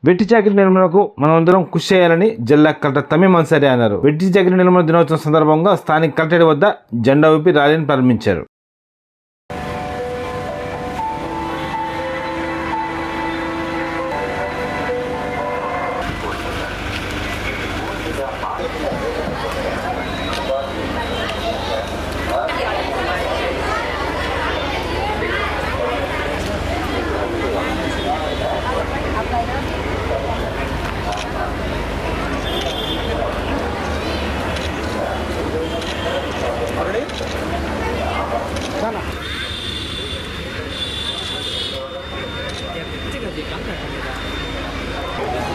వెట్టి చాకిరీ నిర్మూలనకు మనమందరం కృషి చేయాలని జిల్లా కలెక్టర్ తమీం అన్సారీ అన్నారు. వెట్టి చాకిరీ నిర్మూలన దినోత్సవం సందర్భంగా స్థానిక కలెక్టరేట్ వద్ద జెండా ఊపి ర్యాలీని ప్రారంభించారు.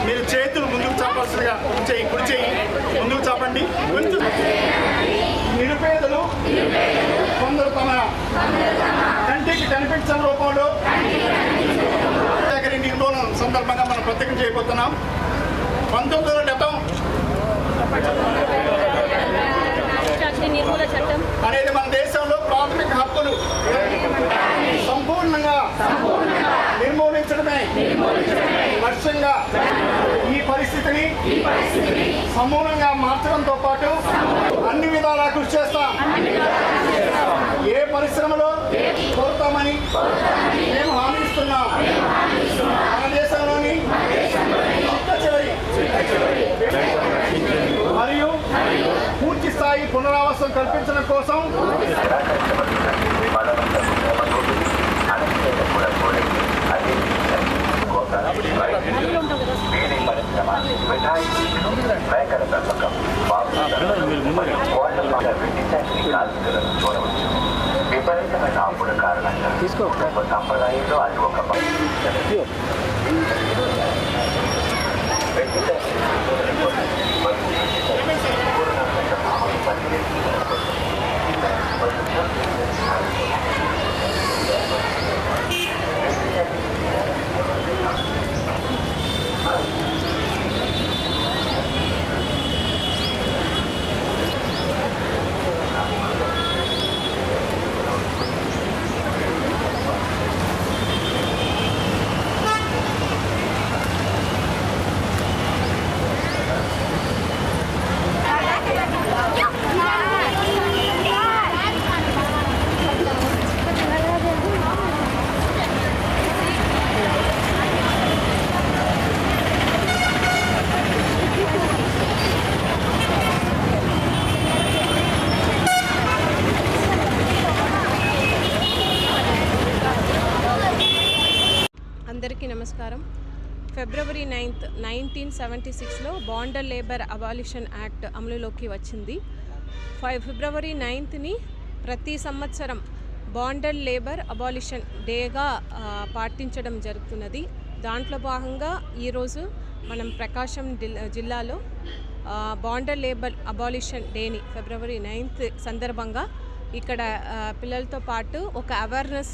మీరు చేతులు ముందుకు చాపాల్సిందిగా కుడి చేయి ముందుకు చాపండి. కొంచెం నిరుపేదలు కొందరు తమ కంటికి కనిపించని రూపంలో నిర్మూలన సందర్భంగా మనం ప్రత్యేకం చేయబోతున్నాం. 1970 అనేది మన దేశంలో ప్రాథమిక హక్కులు సంపూర్ణంగా నిర్మూలించడమే లక్ష్యంగా ఈ పరిస్థితిని సమూలంగా మార్చడంతో పాటు అన్ని విధాలా కృషి చేస్తాం. ఏ పరిశ్రమలో కోరుతామని మేము హామీ ఇస్తున్నాం. మన దేశంలోని మరియు పూర్తి స్థాయి పునరావాసం కల్పించడం కోసం విపరీతమైన అప్పుల కారణంగా సంప్రదాయంలో అది ఒక అందరికీ నమస్కారం. ఫిబ్రవరి 9th 1976లో బాండర్ లేబర్ అబాలిషన్ యాక్ట్ అమలులోకి వచ్చింది. ఫిబ్రవరి 9th ప్రతి సంవత్సరం బాండర్ లేబర్ అబాలిషన్ డేగా పాటించడం జరుగుతున్నది. దాంట్లో భాగంగా ఈరోజు మనం ప్రకాశం జిల్లాలో బాండర్ లేబర్ అబాలిషన్ డేని ఫిబ్రవరి 9th సందర్భంగా ఇక్కడ పిల్లలతో పాటు ఒక అవేర్నెస్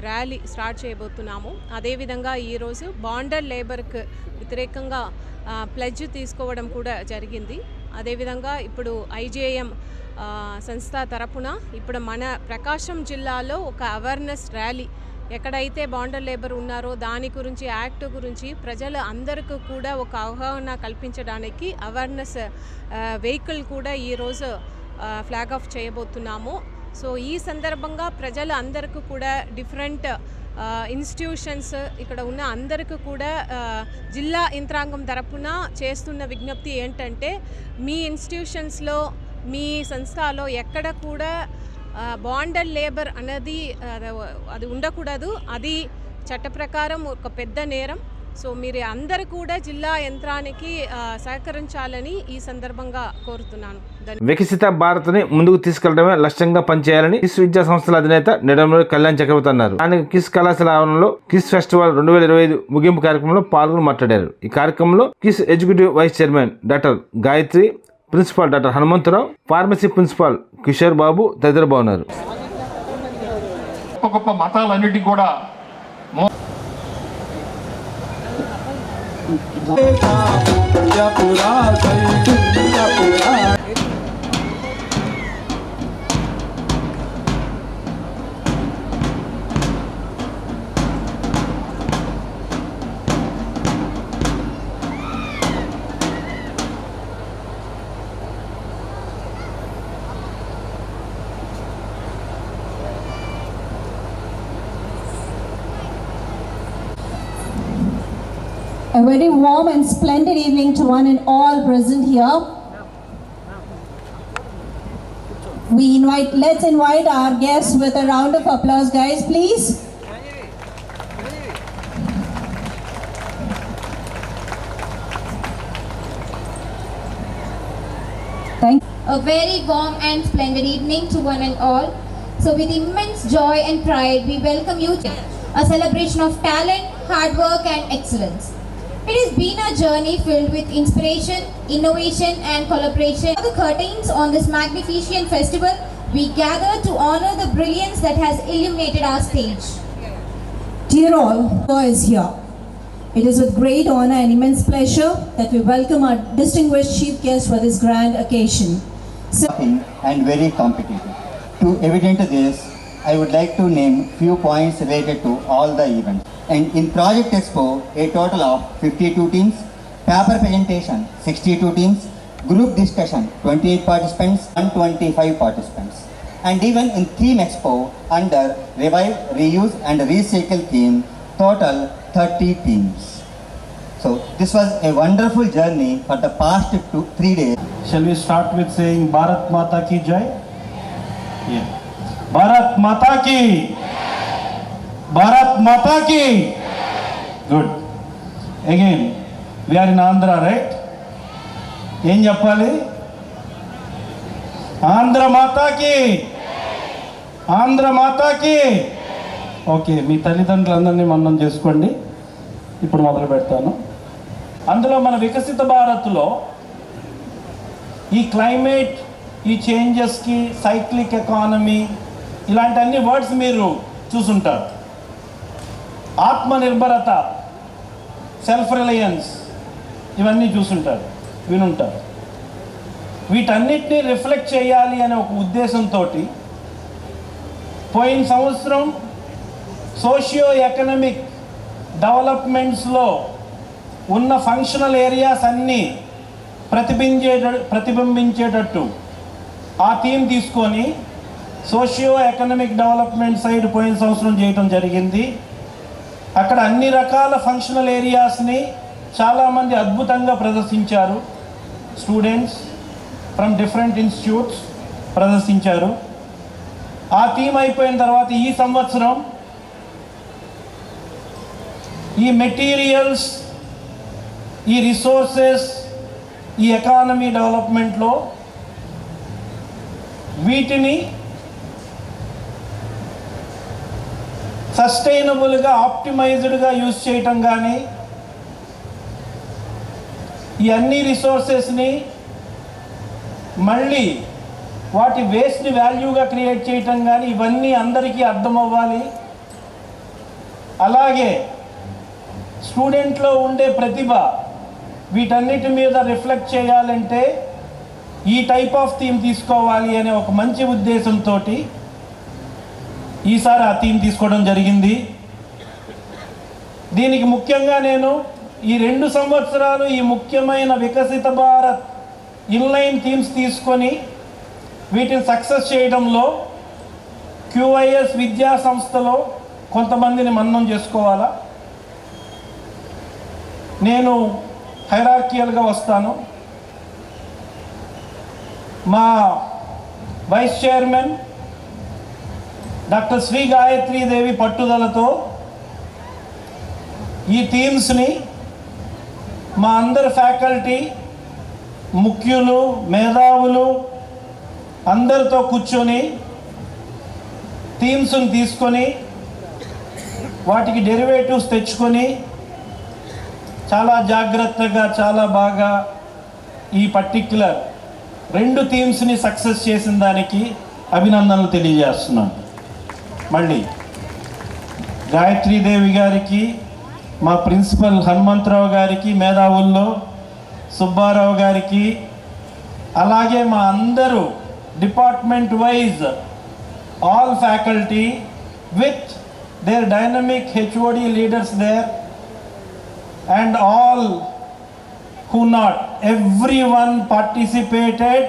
ర్యాలీ స్టార్ట్ చేయబోతున్నాము. అదేవిధంగా ఈరోజు బాండర్ లేబర్కు వ్యతిరేకంగా ప్లెడ్జ్ తీసుకోవడం కూడా జరిగింది. అదేవిధంగా ఇప్పుడు ఐజేఎం సంస్థ తరపున ఇప్పుడు మన ప్రకాశం జిల్లాలో ఒక అవేర్నెస్ ర్యాలీ ఎక్కడైతే బాండర్ లేబర్ ఉన్నారో దాని గురించి యాక్ట్ గురించి ప్రజలు అందరికీ కూడా ఒక అవగాహన కల్పించడానికి అవేర్నెస్ వెహికల్ కూడా ఈరోజు ఫ్లాగ్ ఆఫ్ చేయబోతున్నాము. సో ఈ సందర్భంగా ప్రజలు అందరికీ కూడా డిఫరెంట్ ఇన్స్టిట్యూషన్స్ ఇక్కడ ఉన్న అందరికీ కూడా జిల్లా యంత్రాంగం తరపున చేస్తున్న విజ్ఞప్తి ఏంటంటే మీ ఇన్స్టిట్యూషన్స్లో మీ సంస్థలో ఎక్కడ కూడా బాండర్ లేబర్ అనేది అది ఉండకూడదు. అది చట్ట ప్రకారం ఒక పెద్ద నేరం. సో మీరు అందరూ కూడా జిల్లా యంత్రానికి సహకరించాలని ఈ సందర్భంగా కోరుతున్నాను. వికసిత భారత్ని ముందుకు తీసుకెళ్లడమే లక్ష్యంగా పనిచేయాలని కిస్ విద్యా సంస్థల అధినేత నిడమూరి కళ్యాణ్ చక్రవర్తి అన్నారు. ఆయన కిస్ కళాశాల ఆవరణలో కిస్ ఫెస్టివల్ 2025 ముగింపు కార్యక్రమంలో పాల్గొని మాట్లాడారు. ఈ కార్యక్రమంలో కిస్ executive vice chairman doctor Gayatri, principal doctor Hanumantha Rao, pharmacy principal Kishore Babu తదితరులు బాగున్నారు. గొప్ప మతాలన్నిటి కూడా A very warm and splendid evening to one and all present here. Let's invite our guests with a round of applause, guys, please. Thank you. A very warm and splendid evening to one and all. So with immense joy and pride, we welcome you to a celebration of talent, hard work and excellence. It has been a journey filled with inspiration, innovation and collaboration. For the curtains on this magnificent festival, we gather to honor the brilliance that has illuminated our stage. Dear all, who is here. It is with great honor and immense pleasure that we welcome our distinguished chief guest for this grand occasion. And very competitive. To evident this, I would like to name few points related to all the events. And in Project Expo, a total of 52 teams, paper presentation 62 teams, group discussion 28 participants, 125 participants. And even in Theme Expo, under Revive, Reuse and Recycle theme, total 30 teams. So this was a wonderful journey for the past 3 days. Shall we start with saying Bharat Mata Ki Jai? Yeah. Bharat Mata Ki! Bharat Mata Ki! Good. Again, we are in Andhra, right? Em cheppali? Andhra Mata Ki! Andhra Mata Ki! Okay, మీ తల్లిదండ్రులందరినీ మనం చేసుకోండి. ఇప్పుడు మొదలు పెడతాను. అందులో మన వికసిత భారత్లో ఈ క్లైమేట్, ఈ చేంజెస్కి, సైక్లిక్ ఎకానమీ, ఇలాంటి అన్ని వర్డ్స్ మీరు చూసుంటారు. ఆత్మనిర్భరత, సెల్ఫ్ రిలయన్స్, ఇవన్నీ చూసుంటారు, వినుంటారు. వీటన్నిటినీ రిఫ్లెక్ట్ చేయాలి అనే ఒక ఉద్దేశంతో పోయిన సంవత్సరం సోషియో ఎకనామిక్ డెవలప్మెంట్స్లో ఉన్న ఫంక్షనల్ ఏరియాస్ అన్నీ ప్రతిబింబించేటట్టు ఆ థీమ్ తీసుకొని సోషియో ఎకనామిక్ డెవలప్మెంట్ సైడ్ పోయిన సంవత్సరం చేయటం జరిగింది. అక్కడ అన్ని రకాల ఫంక్షనల్ ఏరియాస్ని చాలామంది అద్భుతంగా ప్రదర్శించారు. స్టూడెంట్స్ ఫ్రమ్ డిఫరెంట్ ఇన్స్టిట్యూట్స్ ప్రదర్శించారు. ఆ థీమ్ అయిపోయిన తర్వాత ఈ సంవత్సరం ఈ మెటీరియల్స్, ఈ రిసోర్సెస్, ఈ ఎకానమీ డెవలప్మెంట్లో వీటిని సస్టైనబుల్గా, ఆప్టిమైజ్డ్గా యూజ్ చేయటం కానీ, ఈ అన్ని రిసోర్సెస్ని మళ్ళీ వాటి వేస్ట్ని వాల్యూగా క్రియేట్ చేయటం కానీ, ఇవన్నీ అందరికీ అర్థం అవ్వాలి. అలాగే స్టూడెంట్లో ఉండే ప్రతిభ వీటన్నిటి మీద రిఫ్లెక్ట్ చేయాలంటే ఈ టైప్ ఆఫ్ థీమ్ తీసుకోవాలి అనే ఒక మంచి ఉద్దేశంతో ఈసారి ఆ థీమ్ తీసుకోవడం జరిగింది. దీనికి ముఖ్యంగా నేను ఈ 2 సంవత్సరాలు ఈ ముఖ్యమైన వికసిత భారత్ ఇన్లైన్ థీమ్స్ తీసుకొని వీటిని సక్సెస్ చేయడంలో QIS విద్యా సంస్థలో కొంతమందిని మన్నం చేసుకోవాలా. నేను హైరార్కియల్గా వస్తాను. మా vice chairman doctor Shri Gayatri Devi పట్టుదలతో ఈ థీమ్స్ని మా అందరి ఫ్యాకల్టీ, ముఖ్యులు, మేధావులు అందరితో కూర్చొని థీమ్స్ని తీసుకొని వాటికి డెరివేటివ్స్ తెచ్చుకొని చాలా జాగ్రత్తగా, చాలా బాగా ఈ పర్టిక్యులర్ 2 థీమ్స్ని సక్సెస్ చేసిన దానికి అభినందనలు తెలియజేస్తున్నాను. మళ్ళీ గాయత్రీదేవి గారికి, మా ప్రిన్సిపల్ హనుమంతరావు గారికి, మేధావుల్లో సుబ్బారావు గారికి, అలాగే మా అందరూ department wise all faculty with their dynamic HOD leaders there and all who not, everyone participated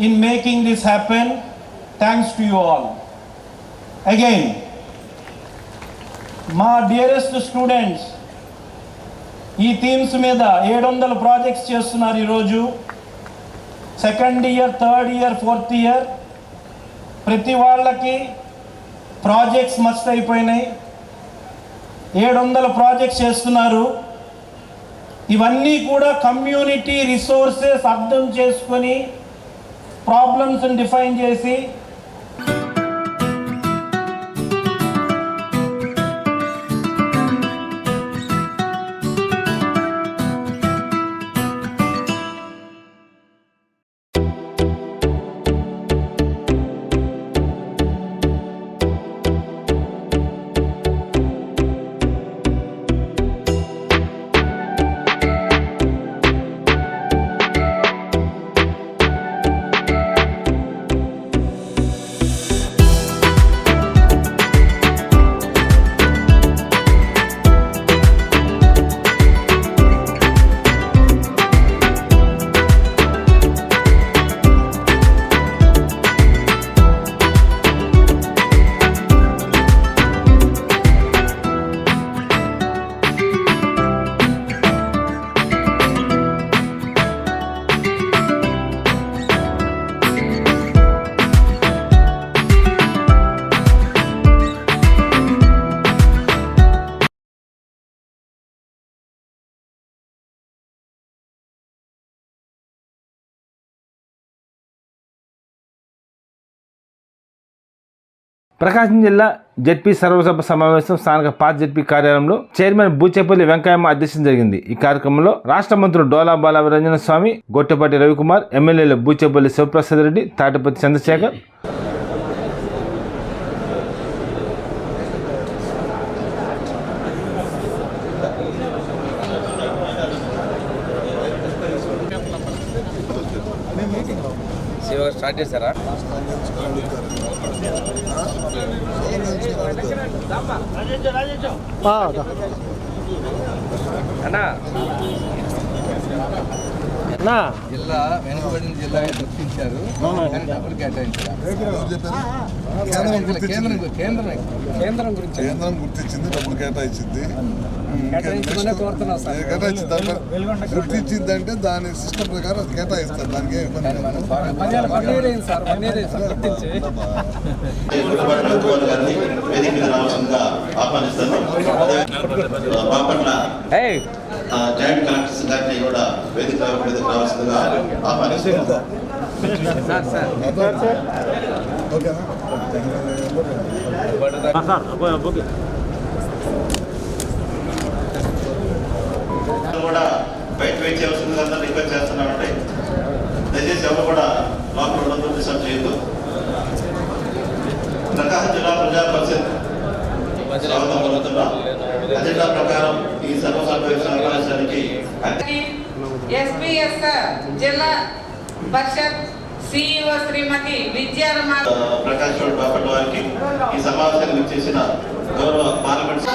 in making this happen. Thanks to you all. Again, my dearest students, ఈ థీమ్స్ మీద 700 ప్రాజెక్ట్స్ చేస్తున్నారు ఈరోజు. Second year, third year, fourth year ప్రతి వాళ్ళకి projects must అయిపోయినాయి. 700 projects చేస్తున్నారు. ఇవన్నీ కూడా కమ్యూనిటీ రిసోర్సెస్ అర్థం చేసుకొని ప్రాబ్లమ్స్ని డిఫైన్ చేసి ప్రకాశం జిల్లా జెడ్పీ సర్వసభ సమావేశం స్థానిక పాత జెడ్పీ కార్యాలయంలో చైర్మన్ బూచేపల్లి వెంకయ్యమ్మ అధ్యక్షతన జరిగింది. ఈ కార్యక్రమంలో రాష్ట్ర మంత్రులు డోలా బాల వీరాంజన స్వామి, గొట్టపాటి రవికుమార్, ఎమ్మెల్యేలు బూచేపల్లి శివప్రసాద్ రెడ్డి, తాటిపతి చంద్రశేఖర్, స్టార్ట్ చేశారా? జిల్లా వెనుకబడిన జిల్లా గుర్తించారు, డబ్బులు కేటాయించారు. కేంద్రం గుర్తించింది, డబ్బులు కేటాయించింది. గుర్తించింది అంటే దాని సిస్టమ్ ప్రకారం కేటాయిస్తారు. దానికి జాయింట్ కలెక్టర్స్ గారిని కూడా వేదిక రావాల్సిందిగా ఆహ్వానిస్తున్నాం. కూడా బయట వెయిట్ చేయాల్సిందిగా అందరూ రిక్వెస్ట్ చేస్తున్నామంటే దయచేసి ఎవరు కూడా లోపల ఉండదు, డిస్టర్బ్ చేయొద్దు. ప్రకాశం జిల్లా ప్రజా పరిషత్ స్వాగతం జరుగుతున్నా. అజెండా ప్రకారం ఈ సర్వసభ్య సమావేశానికి ఎస్పీఎస్ జిల్లా పరిషత్ సిఇఓ శ్రీమతి విద్యారమ ప్రకాష్ రావు బాపట్ వారికి ఈ సమావేశానికి వచ్చేసిన గౌరవ పార్లమెంట్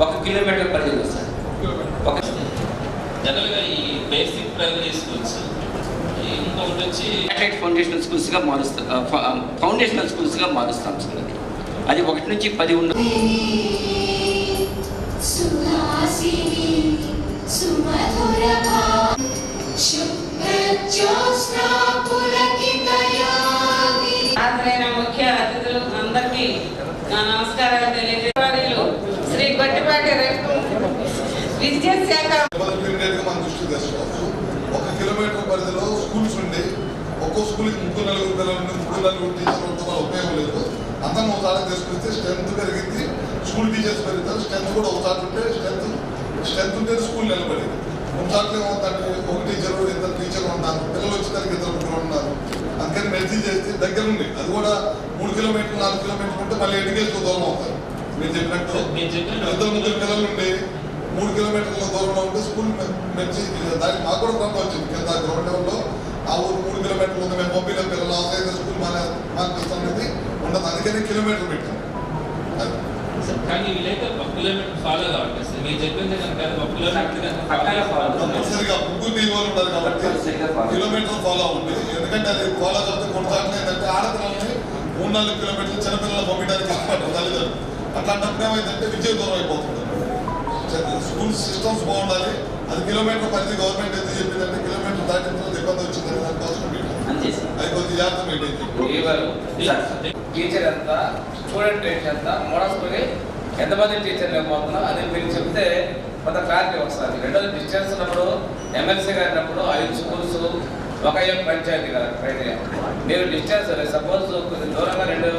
1 కిలోమీటర్ పరిధిలో సార్. జనరల్గా ఈ బేసిక్ ప్రైమరీ స్కూల్స్, ఇంకొకటి వచ్చి ఫౌండేషనల్ స్కూల్స్గా మారుస్తాం. ఫౌండేషనల్ స్కూల్స్గా మారుస్తాం సార్. అది 1 నుంచి 10 ఉన్న ముఖ్య అతిథులు అందరికీ నా నమస్కారాలు తెలియజేయారు. శ్రీ గొట్టిపాటి విద్యాశాఖ మనం దృష్టి తెచ్చుకోవచ్చు. 1 కిలోమీటర్ పరిధిలో స్కూల్స్ ఉండి ఒక్కో స్కూల్కి 3-4 పిల్లలు 3-4 టీచర్లతో మన ఉపయోగం లేదు. అందరం ఒకసారి తీసుకొస్తే స్ట్రెంత్ పెరిగింది, స్కూల్ టీచర్స్ పెరుగుతారు. స్ట్రెంత్ కూడా ఒకసారి ఉంటే స్ట్రెంత్ ఉంటే స్కూల్ నిలబడింది. ఒకసారి ఏమవుతుందంటే 1 టీచరు 2 టీచర్లు ఉన్నారు, పిల్లలు వచ్చేసరికి 2 ఉన్నారు. అందుకని మెర్జీ చేస్తే దగ్గర ఉంది. అది కూడా 3 కిలోమీటర్లు 4 కిలోమీటర్లు ఉంటే మళ్ళీ ఎడ్యుకేషన్ దూరం అవుతారు. మీరు చెప్పినట్టు 2-3 పిల్లలు ఉండి 3 కిలోమీటర్ల దూరంలో ఉంటే స్కూల్ మెర్జీ దానికి మాకు కూడా ప్రాబ్లం వచ్చింది. కింద గ్రౌండ్ లెవెల్లో ఆ ఊరు 3 కిలోమీటర్లు ఉంది, మేము పంపిన పిల్లలు అవసరం స్కూల్ మానేది ఉండదు. అందుకని కిలోమీటర్ పెట్టాం. కానీ వీళ్ళైతే 1 కిలోమీటర్ ఫాలో కావాలి సార్. మీరు చెప్పింది కనుక 1 కిలోమీటర్ కంపల్సరీగా ముగ్గురు దీనివల్ల ఉంటారు కాబట్టి కిలోమీటర్ ఫాలో అవ్వండి. ఎందుకంటే అది ఫాలో అవుతే కొనసాగితే ఏంటంటే ఆడపిల్లల్ని 3-4 కిలోమీటర్లు చిన్నపిల్లలు పంపించడానికి ఇష్టపడరు తల్లిదండ్రులు. అట్లాంటప్పుడు ఏమైందంటే విద్య దూరం అయిపోతుంది. స్కూల్ సిస్టమ్స్ బాగుండాలి. అది కిలోమీటర్ పరిధి గవర్నమెంట్ అయితే చెప్పిందంటే కిలోమీటర్ దాటిన ఇబ్బంది వచ్చిందని దానికోసం అది కొద్దిగా జాగ్రత్త మెయింటైన్. టీచర్ ఎంత, స్టూడెంట్ రేట్ ఎంత, మోడల్ స్కూల్కి ఎంతమంది టీచర్లు అయిపోతున్నా అది మీరు చెప్తే కొంత క్లారిటీ వస్తుంది. రెండోది డిస్టెన్స్ ఉన్నప్పుడు ఎమ్మెల్సీ గారినప్పుడు 5 స్కూల్స్ ఒక పంచాయతీ కదా క్రైటీరియా. మీరు డిస్టెన్స్ సపోజ్ కొంచెం దూరంగా 2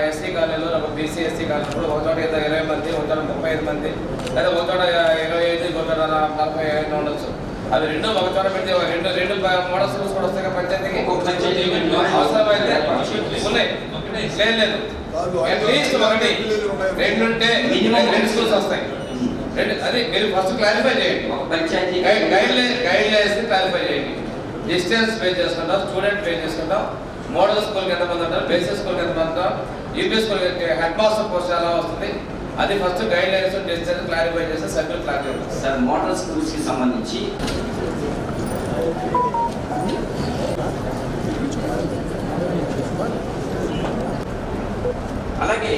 ఎస్సీ కాలనీలు, ఒక బీసీ ఎస్సీ కాలనీలు ఒక చోట 20 మంది, ఒక చోట 35 మంది, లేదా ఒక చోట 25, ఒక చోట 45 ఉండొచ్చు. అవి రెండు ఒక చోట పెడితే రెండు మోడల్ స్కూల్స్ కూడా వస్తాయి పంచాయతీకి. అవసరమైతే ఉన్నాయి, లేదు అట్లీస్ట్ 1, 2 ఉంటే 2 స్కూల్స్ వస్తాయి. అది మీరు ఫస్ట్ క్లారిఫై చేయండి. గైడ్ లైన్స్ క్లారిఫై చేయండి. డిస్టెన్స్ పే చేసుకుంటాం, స్టూడెంట్ పే చేసుకుంటాం, మోడల్ స్కూల్కి ఎంతమంది ఉంటారు, బేసిక్ స్కూల్కి ఎంతమంది ఉంటారు, యూపీ స్కూల్కి హెడ్ మాస్టర్ పోస్ట్ ఎలా వస్తుంది, అది first guide lines distance clarify చేస్తే సభ్యులు క్లారిఫై అవుతుంది. సార్ మోడల్ స్కూల్స్కి సంబంధించి అలాగే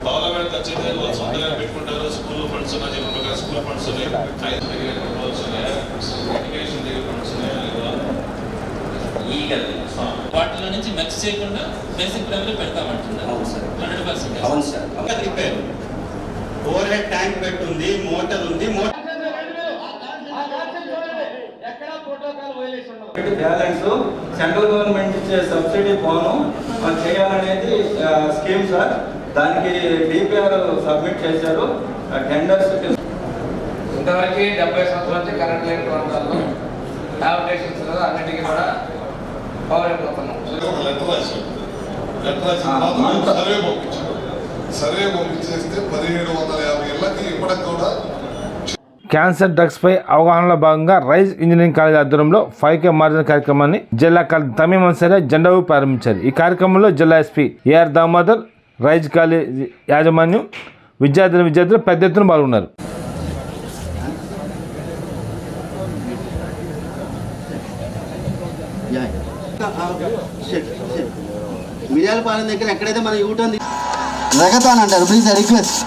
గవర్నమెంట్ వచ్చేది వాళ్ళు సొంతంగా పెట్టుకుంటారు. స్కూల్ ఫండ్స్ ఉన్నాయి, చెప్పిన స్కూల్ ఫండ్స్ ఉన్నాయి, ఎడ్యుకేషన్ దగ్గర ఫండ్స్ ఉన్నాయి. వాటిలో నుంచి మిక్స్ చేయకుండా బేసిక్ ప్రైమరీ పెడతామంటున్నారు. అవును సార్, 100%. అవును సార్. ఓవర్ హెడ్ ట్యాంక్ పెట్టుంది, మోటార్ ఉంది. బ్యాలెన్స్ సెంట్రల్ గవర్నమెంట్ ఇచ్చే సబ్సిడీ పోను చేయాలనేది స్కీమ్ సార్. దానికి డిపిఆర్ సబ్మిట్ చేశారు. టెండర్స్ ఇంతవరకు 70 సంవత్సరాల నుంచి కరెంట్ లేని ప్రాంతాల్లో హ్యాబిటేషన్స్ అన్నిటికీ కూడా పవర్ అయిపోతున్నాం. సర్వే పంపించేస్తే 1750 ఏళ్ళకి ఇప్పటికి కూడా క్యాన్సర్ డ్రగ్స్ పై అవగాహనలో భాగంగా రైజ్ ఇంజనీరింగ్ కాలేజ్ ఆధ్వర్యంలో 5K మారథాన్ కార్యక్రమాన్ని జిల్లా కలెక్టర్ తమీం అన్సారీ జెండా ఊపి ప్రారంభించారు. ఈ కార్యక్రమంలో జిల్లా SP AR Damodar, rise college యాజమాన్యం, విద్యార్థులు పెద్ద ఎత్తున పాల్గొన్నారు. మిర్యాలపాలెం దగ్గర ఎక్కడైతే మన యూటర్న్ రెగతాన్ అంటారు. ప్లీజ్ రిక్వెస్ట్,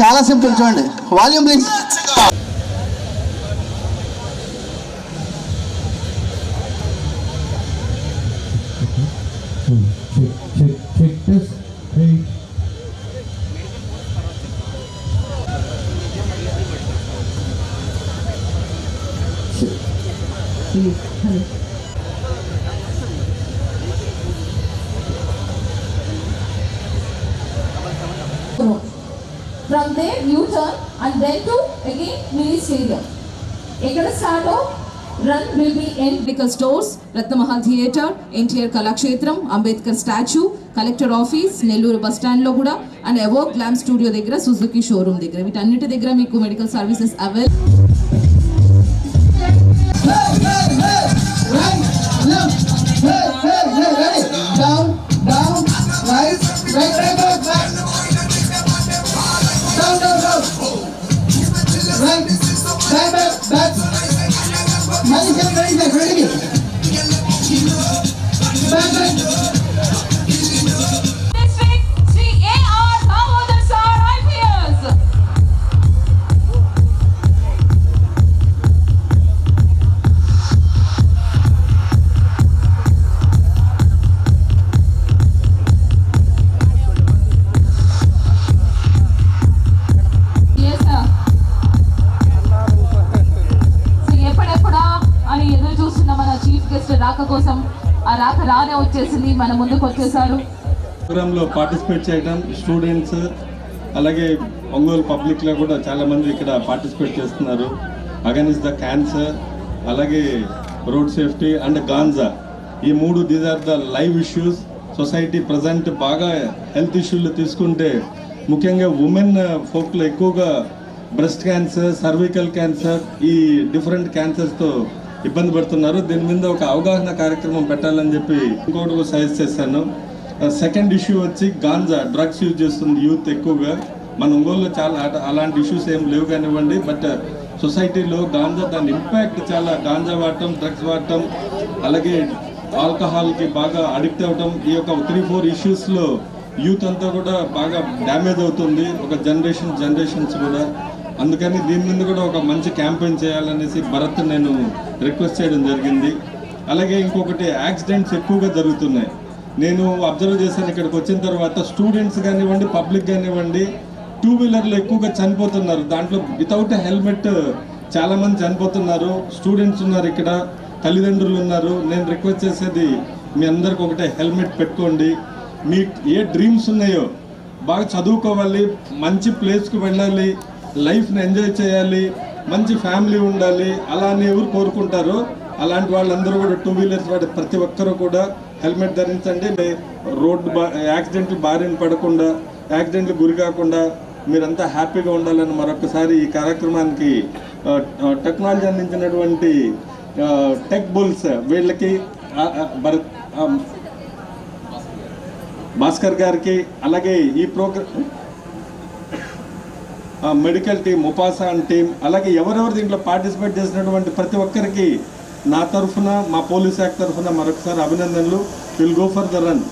చాలా సింపుల్. చూడండి volume please. From there U-turn and then to again Mini Stadium. Ekkada start run will be in medical stores, Ratnamahal Theatre, NTR Kalakshetram, Ambedkar Statue, Collector Office, Nellore Bus Stand lo kuda and Evoke Glam Studio దగ్గర, Suzuki showroom దగ్గర, వీటన్నిటి దగ్గర మీకు medical services available. Down, down, right, right, right, right, right. Down, down, down. Right, back, back, back. Money get ready, back, ready. Back, back. District Sri A.R. Damodar Sir IPS. Yes, sir. ఎప్పుడెప్పుడా అని ఎదురు చూస్తున్న మన chief guest రాక కోసం, ఆ రాక రానే వచ్చేసింది, మన ముందుకు వచ్చేసారు. ప్రోగ్రాంలో పార్టిసిపేట్ చేయడం స్టూడెంట్స్, అలాగే ఒంగోలు పబ్లిక్లో కూడా చాలామంది ఇక్కడ పార్టిసిపేట్ చేస్తున్నారు. అగైన్స్ ద క్యాన్సర్, అలాగే రోడ్ సేఫ్టీ అండ్ గాంజా, ఈ 3 these are the live issues. Society present బాగా హెల్త్ ఇష్యూలు తీసుకుంటే ముఖ్యంగా ఉమెన్ ఫోక్లో ఎక్కువగా బ్రెస్ట్ క్యాన్సర్, సర్వికల్ క్యాన్సర్, ఈ డిఫరెంట్ క్యాన్సర్స్తో ఇబ్బంది పడుతున్నారు. దీని మీద ఒక అవగాహన కార్యక్రమం పెట్టాలని చెప్పి ఇంకోటి సజెస్ట్ చేశాను. సెకండ్ ఇష్యూ వచ్చి గాంజా, డ్రగ్స్ యూజ్ చేస్తుంది యూత్ ఎక్కువగా. మన ఒంగోలులో చాలా అలాంటి ఇష్యూస్ ఏం లేవు కానివ్వండి, బట్ సొసైటీలో గాంజా దాని ఇంపాక్ట్ చాలా, గాంజా వాడటం, డ్రగ్స్ వాడటం, అలాగే ఆల్కహాల్కి బాగా అడిక్ట్ అవ్వటం, ఈ యొక్క 3-4 ఇష్యూస్లో యూత్ అంతా కూడా బాగా డ్యామేజ్ అవుతుంది, ఒక జనరేషన్స్ కూడా. అందుకని దీని మీద కూడా ఒక మంచి క్యాంపెయిన్ చేయాలనేసి భరత్ నేను రిక్వెస్ట్ చేయడం జరిగింది. అలాగే ఇంకొకటి, యాక్సిడెంట్స్ ఎక్కువగా జరుగుతున్నాయి. నేను అబ్జర్వ్ చేశాను ఇక్కడికి వచ్చిన తర్వాత, స్టూడెంట్స్ కానివ్వండి, పబ్లిక్ కానివ్వండి, 2 వీలర్లు ఎక్కువగా చనిపోతున్నారు. దాంట్లో వితౌట్ హెల్మెట్ చాలామంది చనిపోతున్నారు. స్టూడెంట్స్ ఉన్నారు ఇక్కడ, తల్లిదండ్రులు ఉన్నారు. నేను రిక్వెస్ట్ చేసేది మీ అందరికి ఒకటే, హెల్మెట్ పెట్టుకోండి. మీ ఏ డ్రీమ్స్ ఉన్నాయో బాగా చదువుకోవాలి, మంచి ప్లేస్కి వెళ్ళాలి, లైఫ్ని ఎంజాయ్ చేయాలి, మంచి ఫ్యామిలీ ఉండాలి, అలా అని ఎవరు కోరుకుంటారో అలాంటి వాళ్ళందరూ కూడా 2 వీలర్స్ వాడే ప్రతి ఒక్కరూ కూడా హెల్మెట్ ధరించండి. రోడ్డు యాక్సిడెంట్లు బారిన పడకుండా, యాక్సిడెంట్లు గురి కాకుండా మీరంతా హ్యాపీగా ఉండాలని మరొకసారి ఈ కార్యక్రమానికి టెక్నాలజీ అందించినటువంటి టెక్ బుల్స్ వీళ్ళకి, భాస్కర్ గారికి, అలాగే ఈ program medical team, Upasa and team, అలాగే ఎవరెవరు దీంట్లో పార్టిసిపేట్ చేసినటువంటి ప్రతి ఒక్కరికి నా తరఫున, మా పోలీస్ శాఖ తరఫున మరొకసారి అభినందనలు. Will go for the run.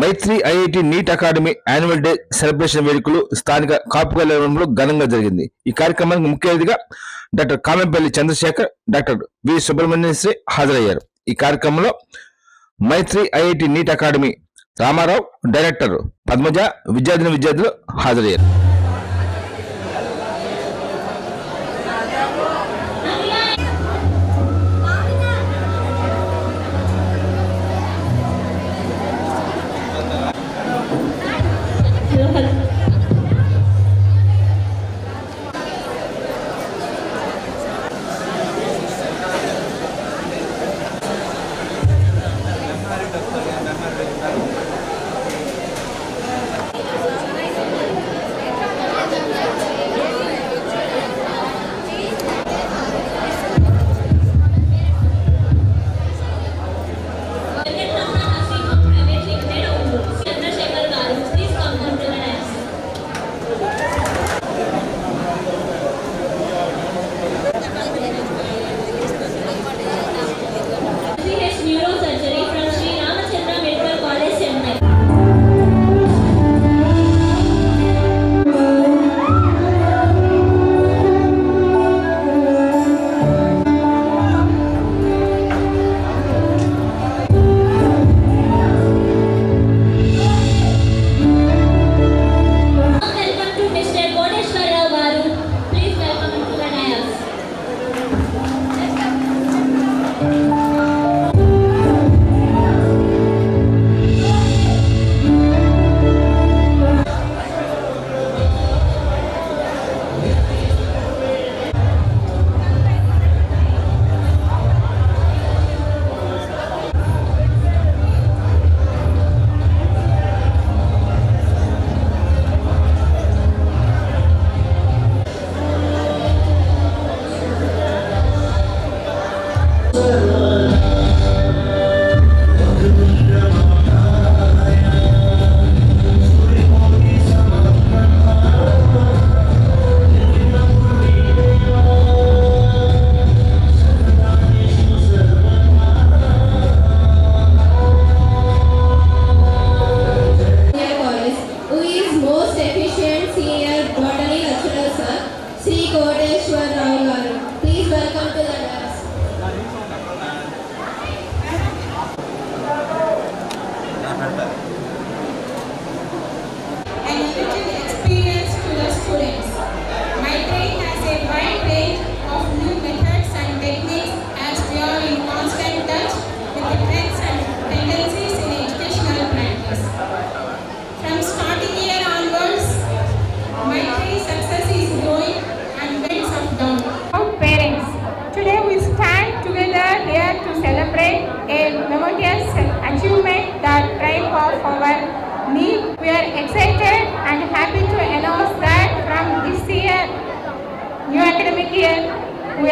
Maitri IIT NEET academy annual day celebration వేడుకలు స్థానిక కాపుకల్లో ఘనంగా జరిగింది. ఈ కార్యక్రమానికి ముఖ్య అతిథిగా doctor Kamempalli Chandrasekhar, doctor V Subrahmanyasri హాజరయ్యారు. ఈ కార్యక్రమంలో Maitri IIT NEET academy Ramarao, director Padmaja, విద్యార్థులు హాజరయ్యారు. From starting a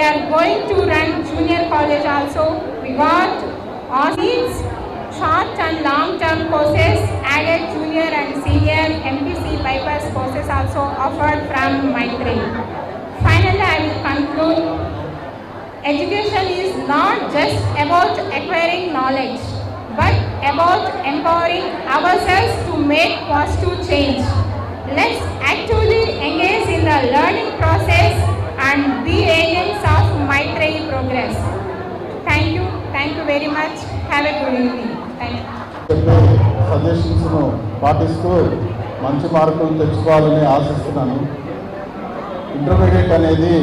are going to run junior college also. We got all these short and long term courses added, junior and senior MPC bypass courses also offered from Maitreyi. Finally, I will conclude. Education is not just about acquiring knowledge, but about empowering ourselves to make positive change. Let's actively engage in the learning process and be agents of Maitreyi progress. Thank you very much. Have a good evening. Thank you. సజెషన్స్ను పాటిస్తూ మంచి మార్కులు తెచ్చుకోవాలని ఆశిస్తున్నాను. Intermediate అనేది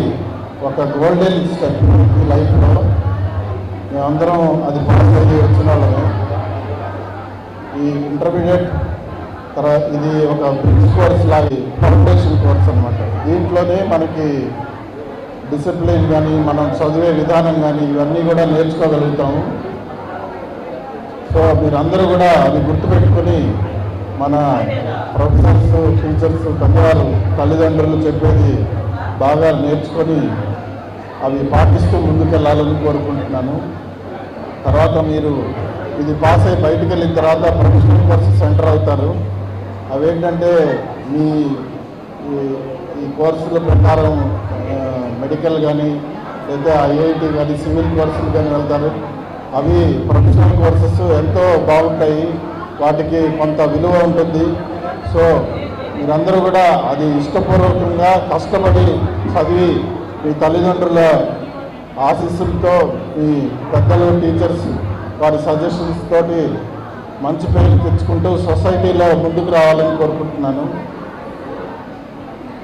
ఒక golden step ఈ లైఫ్లో. మేమందరం అది పాస్ అయ్యి వచ్చిన వాళ్ళమే. ఈ ఇంటర్మీడియట్ తర్వాత ఇది ఒక బ్రిడ్జ్ కోర్స్ లాగా ఫౌండేషన్ కోర్స్ అనమాట. దీంట్లోనే మనకి డిసిప్లిన్ కానీ మనం చదివే విధానం కానీ ఇవన్నీ కూడా నేర్చుకోగలుగుతాము. సో మీరందరూ కూడా అది గుర్తుపెట్టుకొని మన ప్రొఫెసర్స్, టీచర్స్, పెద్దవారు, తల్లిదండ్రులు చెప్పేది బాగా నేర్చుకొని అవి పాటిస్తూ ముందుకెళ్ళాలని కోరుకుంటున్నాను. తర్వాత మీరు ఇది పాస్ అయ్యి బయటకు వెళ్ళిన తర్వాత ప్రొఫెషనల్ కోర్సెస్ సెంటర్ అవుతారు. అవేంటంటే మీ ఈ కోర్సుల ప్రకారం మెడికల్ కానీ లేదా ఐఐటి కానీ సివిల్ కోర్సులు కానీ వెళ్తారు. అవి ప్రొఫెషనల్ కోర్సెస్ ఎంతో బాగుంటాయి, వాటికి కొంత విలువ ఉంటుంది. సో మీరందరూ కూడా అది ఇష్టపూర్వకంగా కష్టపడి చదివి మీ తల్లిదండ్రుల ఆశీస్సులతో, మీ పెద్దలు, టీచర్స్ వారి సజెషన్స్ తోటి మంచి పేరు తెచ్చుకుంటూ సొసైటీలో ముందుకు రావాలని కోరుకుంటున్నాను.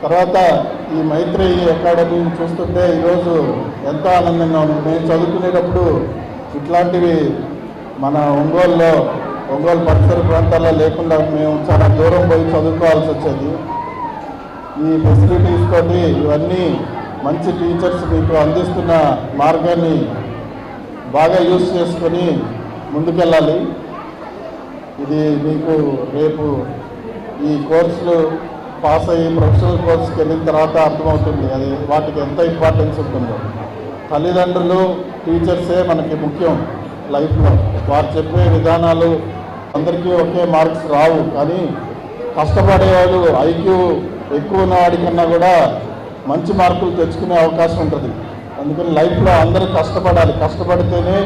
తర్వాత ఈ మైత్రేయి అకాడమీని చూస్తుంటే ఈరోజు ఎంతో ఆనందంగా ఉంది. మేము చదువుకునేటప్పుడు ఇట్లాంటివి మన ఒంగోలు పరిసర ప్రాంతాల్లో లేకుండా మేము చాలా దూరం పోయి చదువుకోవాల్సి వచ్చేది. ఈ ఫెసిలిటీస్ తోటి ఇవన్నీ మంచి టీచర్స్ మీకు అందిస్తున్న మార్గాన్ని బాగా యూజ్ చేసుకొని ముందుకెళ్ళాలి. ఇది మీకు రేపు ఈ కోర్సులు పాస్ అయ్యి ప్రొఫెషనల్ కోర్సుకి వెళ్ళిన తర్వాత అర్థమవుతుంది అది వాటికి ఎంత ఇంపార్టెన్స్ ఉంటుందో. తల్లిదండ్రులు, టీచర్సే మనకి ముఖ్యం లైఫ్లో. వారు చెప్పే విధానాలు అందరికీ ఒకే మార్క్స్ రావు, కానీ కష్టపడేవాళ్ళు ఐక్యూ ఎక్కువ ఉన్న వాడికన్నా కూడా మంచి మార్కులు తెచ్చుకునే అవకాశం ఉంటుంది. అందుకని లైఫ్లో అందరూ కష్టపడాలి. కష్టపడితేనే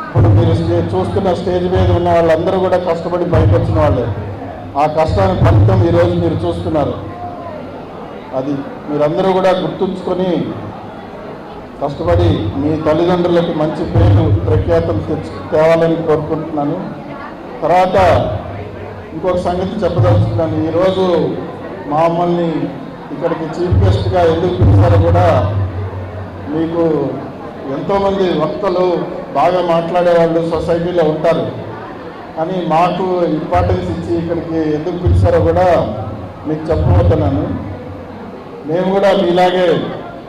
ఇప్పుడు మీరు చూస్తున్న స్టేజ్ మీద ఉన్న వాళ్ళందరూ కూడా కష్టపడి బయటకు వచ్చిన వాళ్ళే. ఆ కష్టానికి ఫలితం ఈరోజు మీరు చూస్తున్నారు. అది మీరందరూ కూడా గుర్తుంచుకొని కష్టపడి మీ తల్లిదండ్రులకు మంచి పేరు, ప్రఖ్యాతలు తేవాలని కోరుకుంటున్నాను. తర్వాత ఇంకొక సంగతి చెప్పదలుచుకున్నాను. ఈరోజు మమ్మల్ని ఇక్కడికి చీఫ్ గెస్ట్గా ఎందుకు పిలిచారో కూడా, మీకు ఎంతోమంది వక్తలు బాగా మాట్లాడేవాళ్ళు సొసైటీలో ఉంటారు, కానీ మాకు ఇంపార్టెన్స్ ఇచ్చి ఇక్కడికి ఎందుకు పిలిచారో కూడా మీకు చెప్పబోతున్నాను. మేము కూడా మీలాగే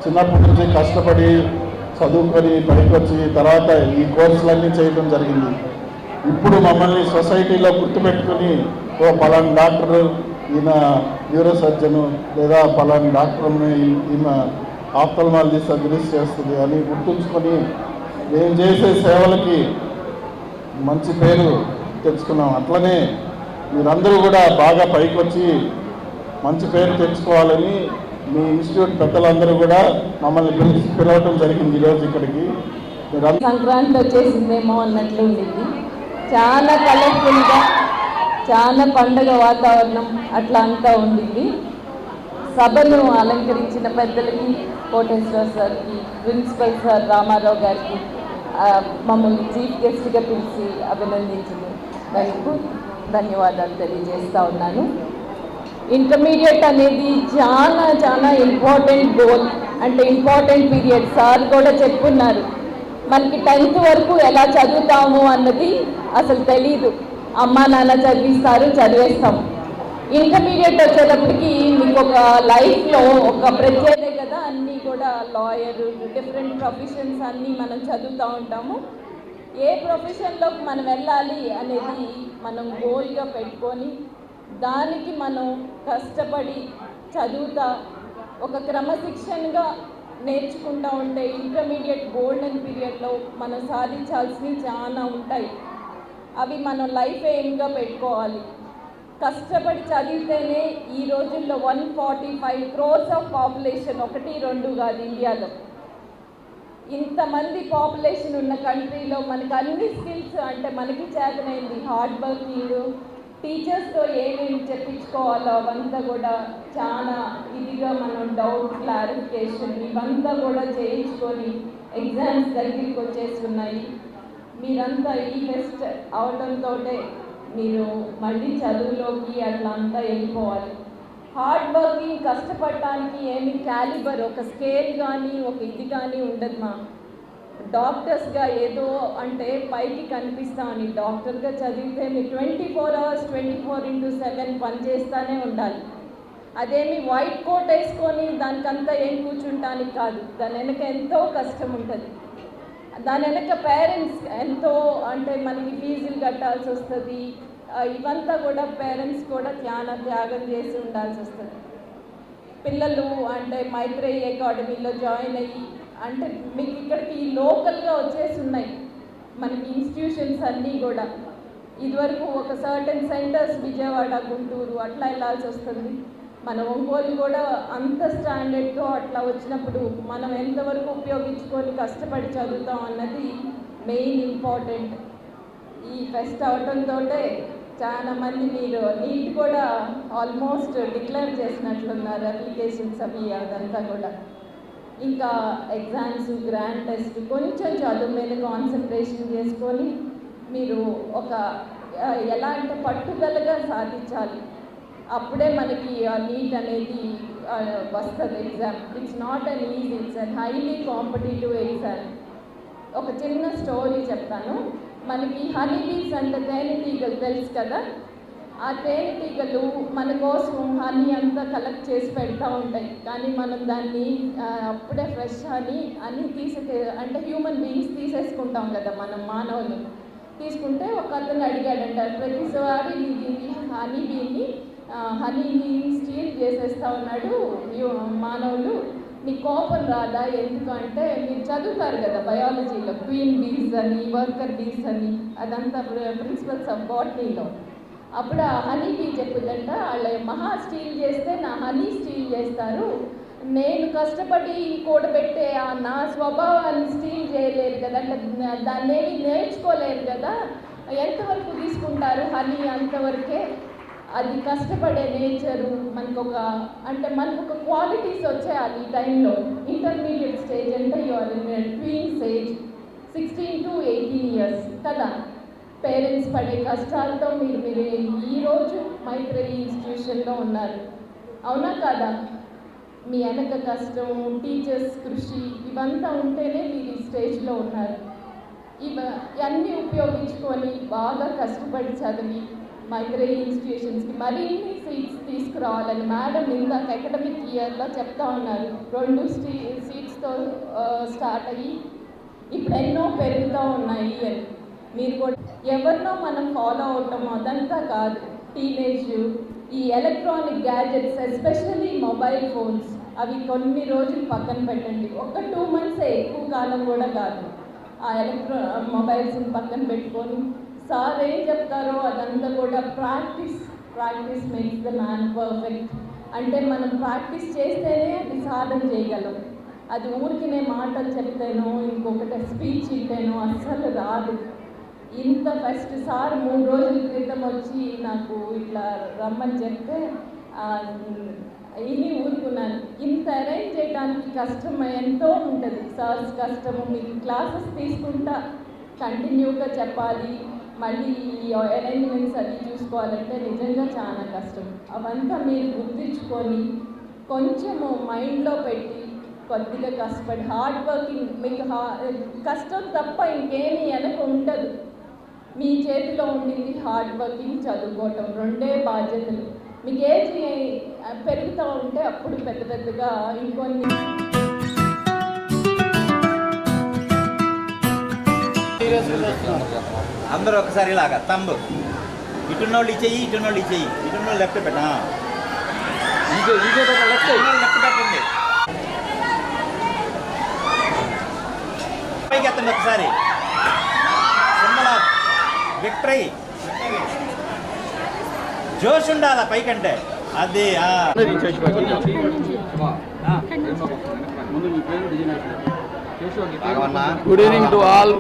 చిన్నప్పటి నుంచి కష్టపడి చదువుకొని బయటకు వచ్చి తర్వాత ఈ కోర్సులన్నీ చేయడం జరిగింది. ఇప్పుడు మమ్మల్ని సొసైటీలో గుర్తుపెట్టుకొని పలానా డాక్టరు, ఈయన న్యూరో సర్జను, లేదా పలానా డాక్టర్ని ఈమె ఆఫ్థల్మాలజీ సర్జరీస్ చేస్తుంది అని గుర్తుంచుకొని మేము చేసే సేవలకి మంచి పేరు తెచ్చుకున్నాం. అట్లనే మీరందరూ కూడా బాగా పైకి వచ్చి మంచి పేరు తెచ్చుకోవాలని మీ ఇన్స్టిట్యూట్ పెద్దలందరూ కూడా మమ్మల్ని పిలవటం జరిగింది ఈరోజు ఇక్కడికి. సంక్రాంతి వచ్చేసిందేమో అన్నట్లు ఉండింది. చాలా కలర్ఫుల్గా, చాలా పండుగ వాతావరణం అట్లా అంతా ఉండింది. సభను అలంకరించిన పెద్దలకి, కోటేశ్వర సార్కి, ప్రిన్సిపల్ సార్ రామారావు గారికి, మమ్మల్ని చీఫ్ గెస్ట్గా పిలిచి అభినందించినందుకు ధన్యవాదాలు తెలియజేస్తూ ఉన్నాను. ఇంటర్మీడియట్ అనేది చాలా చాలా ఇంపార్టెంట్ గోల్, అంటే ఇంపార్టెంట్ పీరియడ్. సార్ కూడా చెప్పున్నారు, మనకి 10th వరకు ఎలా చదువుతాము అన్నది అసలు తెలీదు. అమ్మా నాన్న చదివిస్తారు, చదివేస్తాము. ఇంటర్మీడియట్ వచ్చేటప్పటికి మీకు ఒక లైఫ్లో ఒక ప్రత్యేకత కదా, అన్నీ కూడా లాయర్, డిఫరెంట్ ప్రొఫెషన్స్ అన్నీ మనం చదువుతూ ఉంటాము. ఏ ప్రొఫెషన్లోకి మనం వెళ్ళాలి అనేది మనం గోల్గా పెట్టుకొని దానికి మనం కష్టపడి చదువుతా ఒక క్రమశిక్షణగా నేర్చుకుంటూ ఉంటే ఇంటర్మీడియట్ గోల్డెన్ పీరియడ్లో మనం సాధించాల్సినవి చాలా ఉంటాయి. అవి మనం లైఫ్ ఎయిమ్గా పెట్టుకోవాలి. కష్టపడి చదివితేనే ఈ రోజుల్లో 145 crores ఆఫ్ పాపులేషన్, 1-2 కాదు ఇండియాలో. ఇంతమంది పాపులేషన్ ఉన్న కంట్రీలో మనకు అన్ని స్కిల్స్ అంటే మనకి చేతనైంది హార్డ్ వర్కింగ్, టీచర్స్తో ఏమేమి చెప్పించుకోవాలో అవంతా కూడా చాలా ఇదిగా మనం డౌట్ క్లారిఫికేషన్ ఇవంతా కూడా చేయించుకొని ఎగ్జామ్స్ దగ్గరికి వచ్చేస్తున్నాయి. మీరంతా ఈ ఫెస్ట్ అవడంతో మీరు మళ్ళీ చదువులోకి అట్లా అంతా వెళ్ళిపోవాలి. హార్డ్ వర్కింగ్ కష్టపడటానికి ఏమి క్యాలిబర్ ఒక స్కేల్ కానీ ఒక ఇది కానీ ఉండదు. మా డాక్టర్స్గా ఏదో అంటే పైకి కనిపిస్తామని డాక్టర్గా చదివితే మీరు 24 hours 24/7 పనిచేస్తూనే ఉండాలి. అదేమి వైట్ కోట్ వేసుకొని దానికంతా ఏం కూర్చుంటానికి కాదు. దాని వెనక ఎంతో కష్టం ఉంటుంది. దాని వెనక పేరెంట్స్ ఎంతో అంటే మనకి ఫీజులు కట్టాల్సి వస్తుంది. ఇవంతా కూడా పేరెంట్స్ కూడా చాలా త్యాగం చేసి ఉండాల్సి వస్తుంది. పిల్లలు అంటే మైత్రేయి అకాడమీలో జాయిన్ అయ్యి అంటే మీకు ఇక్కడికి లోకల్గా వచ్చేసి ఉన్నాయి మనకి ఇన్స్టిట్యూషన్స్ అన్నీ కూడా. ఇదివరకు ఒక సర్టెన్ సెంటర్స్ విజయవాడ, గుంటూరు అట్లా వెళ్ళాల్సి వస్తుంది. మన ఒంగోలు కూడా అంత స్టాండర్డ్తో అట్లా వచ్చినప్పుడు మనం ఎంతవరకు ఉపయోగించుకొని కష్టపడి చదువుతాం అన్నది మెయిన్ ఇంపార్టెంట్. ఈ ఫెస్ట్ అవడంతో చాలామంది మీరు నీట్ కూడా ఆల్మోస్ట్ డిక్లేర్ చేసినట్లున్నారు, అప్లికేషన్స్ అవి అదంతా కూడా. ఇంకా ఎగ్జామ్స్, గ్రాండ్ టెస్ట్ కొంచెం చదువు మీద కాన్సన్ట్రేషన్ చేసుకొని మీరు ఒక ఎలా అంటే పట్టుదలగా సాధించాలి. అప్పుడే మనకి నీట్ అనేది వస్తుంది exam. It's not an easy, it's an highly competitive exam. ఒక చిన్న స్టోరీ చెప్తాను. మనకి హనీ బీస్ అంటే తేనెటీగలు తెలుసు కదా. ఆ తేనెటీగలు మన కోసం హనీ అంతా కలెక్ట్ చేసి పెడతా ఉంటాయి. కానీ మనం దాన్ని అప్పుడే ఫ్రెష్ హనీ అని అంటే హ్యూమన్ బీయింగ్స్ తీసేసుకుంటాం కదా మనం మానవులు. తీసుకుంటే ఒక అతను అడిగాడంట, ప్రతిసారి దీన్ని హనీని స్టీల్ చేసేస్తా ఉన్నాడు మానవులు, నీ కోపం రాదా? ఎందుకంటే మీరు చదువుతారు కదా బయాలజీలో క్వీన్ బీస్ అని, వర్కర్ బీస్ అని, అదంతా ప్రిన్సిపల్స్ ఆఫ్ బాటనీలో. అప్పుడు ఆ హనీ బీ చెప్పుదంట, వాళ్ళ మహా స్టీల్ చేస్తే నా హనీ స్టీల్ చేస్తారు, నేను కష్టపడి కూడబెట్టే నా స్వభావాన్ని స్టీల్ చేయలేరు కదా, అంటే దాన్ని ఏమి నేర్చుకోలేరు కదా, ఎంతవరకు తీసుకుంటారు హనీ? అంతవరకే. అది కష్టపడే నేచరు మనకు ఒక క్వాలిటీస్ వచ్చేయాలి ఈ టైంలో. ఇంటర్మీడియట్ స్టేజ్ అంటే your tween stage 16 to 18 years కదా. పేరెంట్స్ పడే కష్టాలతో మీరు ఈరోజు మైత్రేయి ఇన్స్టిట్యూషన్లో ఉన్నారు, అవునా కదా? మీ వెనక కష్టం, టీచర్స్ కృషి ఇవంతా ఉంటేనే మీరు ఈ స్టేజ్లో ఉన్నారు. ఇవన్నీ ఉపయోగించుకొని బాగా కష్టపడి చదివి మైత్రేయి ఇన్స్టిట్యూషన్స్కి మరిన్ని సీట్స్ తీసుకురావాలని మేడం ఇందాక అకాడమిక్ ఇయర్లో చెప్తా ఉన్నారు. 2 సీట్స్తో స్టార్ట్ అయ్యి ఇప్పుడు ఎన్నో పెరుగుతూ ఉన్నాయి అని. మీరు కూడా ఎవరినో మనం ఫాలో అవటం అదంతా కాదు. టీనేజ్, ఈ electronic gadgets especially mobile phones అవి కొన్ని రోజులు పక్కన పెట్టండి. 2 months ఎక్కువ కాలం కూడా కాదు. ఆ మొబైల్స్ని పక్కన పెట్టుకొని సార్ ఏం చెప్తారో అదంతా కూడా practice makes the man perfect. అంటే మనం ప్రాక్టీస్ చేస్తేనే అది సాధన చేయగలం. అది ఊరికినే మాటలు చెప్తేనో ఇంకొకటి స్పీచ్ ఇస్తేనో అస్సలు రాదు. ఇంత ఫస్ట్ సార్ 3 రోజుల క్రితం వచ్చి నాకు ఇట్లా రమ్మని చెప్తే ఇన్ని ఊరుకున్నాను. ఇంత అరేంజ్ చేయడానికి కష్టం ఎంతో ఉంటుంది. సార్స్ కష్టము, మీకు క్లాసెస్ తీసుకుంటా కంటిన్యూగా చెప్పాలి, మళ్ళీ అరేంజ్మెంట్స్ అది చూసుకోవాలంటే నిజంగా చాలా కష్టం. అవంతా మీరు గుర్తించుకొని కొంచెము మైండ్లో పెట్టి కొద్దిగా కష్టపడి హార్డ్ వర్కింగ్, మీకు కష్టం తప్ప ఇంకేమీ వెనక ఉండదు. మీ చేతిలో ఉండింది హార్డ్ వర్కింగ్, చదువుకోవటం, 2 బాధ్యతలు. మీకు ఏజ్ పెరుగుతూ ఉంటే అప్పుడు పెద్దగా ఇంకొన్ని అందరూ ఒకసారి ఇలాగా తంబు ఇటున్నోళ్ళు ఇచ్చేయి, ఇటున్నోళ్ళు ఇచ్చేయి, ఇటున్నోళ్ళు లెఫ్ట్ పెట్టా, లెఫ్ట్ పెట్టండి. ఎత్తండి ఒకసారి. Symbol of victory. జోష్ ఉండాలా పైకంటే. అది good evening to all.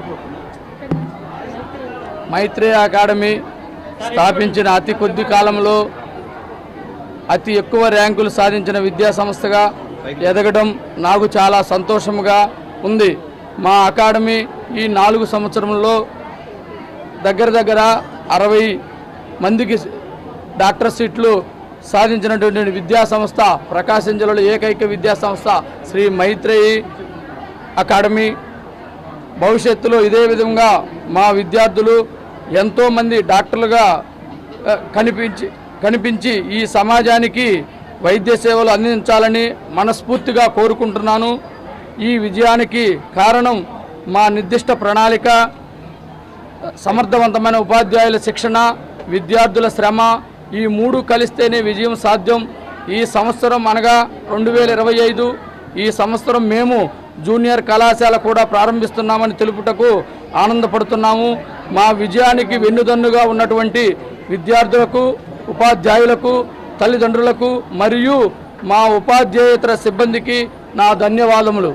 Maitreya academy స్థాపించిన అతి కొద్ది కాలంలో అతి ఎక్కువ ర్యాంకులు సాధించిన విద్యా సంస్థగా ఎదగడం నాకు చాలా సంతోషంగా ఉంది. మా అకాడమీ ఈ 4 సంవత్సరంలో దగ్గర 60 మందికి డాక్టర్ సీట్లు సాధించినటువంటి విద్యా సంస్థ ప్రకాశం జిల్లాలో ఏకైక విద్యా సంస్థ శ్రీ మైత్రేయి అకాడమీ. భవిష్యత్తులో ఇదే విధంగా మా విద్యార్థులు ఎంతోమంది డాక్టర్లుగా కనిపించి ఈ సమాజానికి వైద్య సేవలు అందించాలని మనస్ఫూర్తిగా కోరుకుంటున్నాను. ఈ విజయానికి కారణం మా నిర్దిష్ట ప్రణాళిక, సమర్థవంతమైన ఉపాధ్యాయుల శిక్షణ, విద్యార్థుల శ్రమ, ఈ 3 కలిస్తేనే విజయం సాధ్యం. ఈ సంవత్సరం అనగా 2025 ఈ సంవత్సరం మేము జూనియర్ కళాశాల కూడా ప్రారంభిస్తున్నామని తెలుపుటకు ఆనందపడుతున్నాము. మా విజయానికి వెన్నుదన్నుగా ఉన్నటువంటి విద్యార్థులకు, ఉపాధ్యాయులకు, తల్లిదండ్రులకు మరియు మా ఉపాధ్యాయేతర సిబ్బందికి నా ధన్యవాదములు.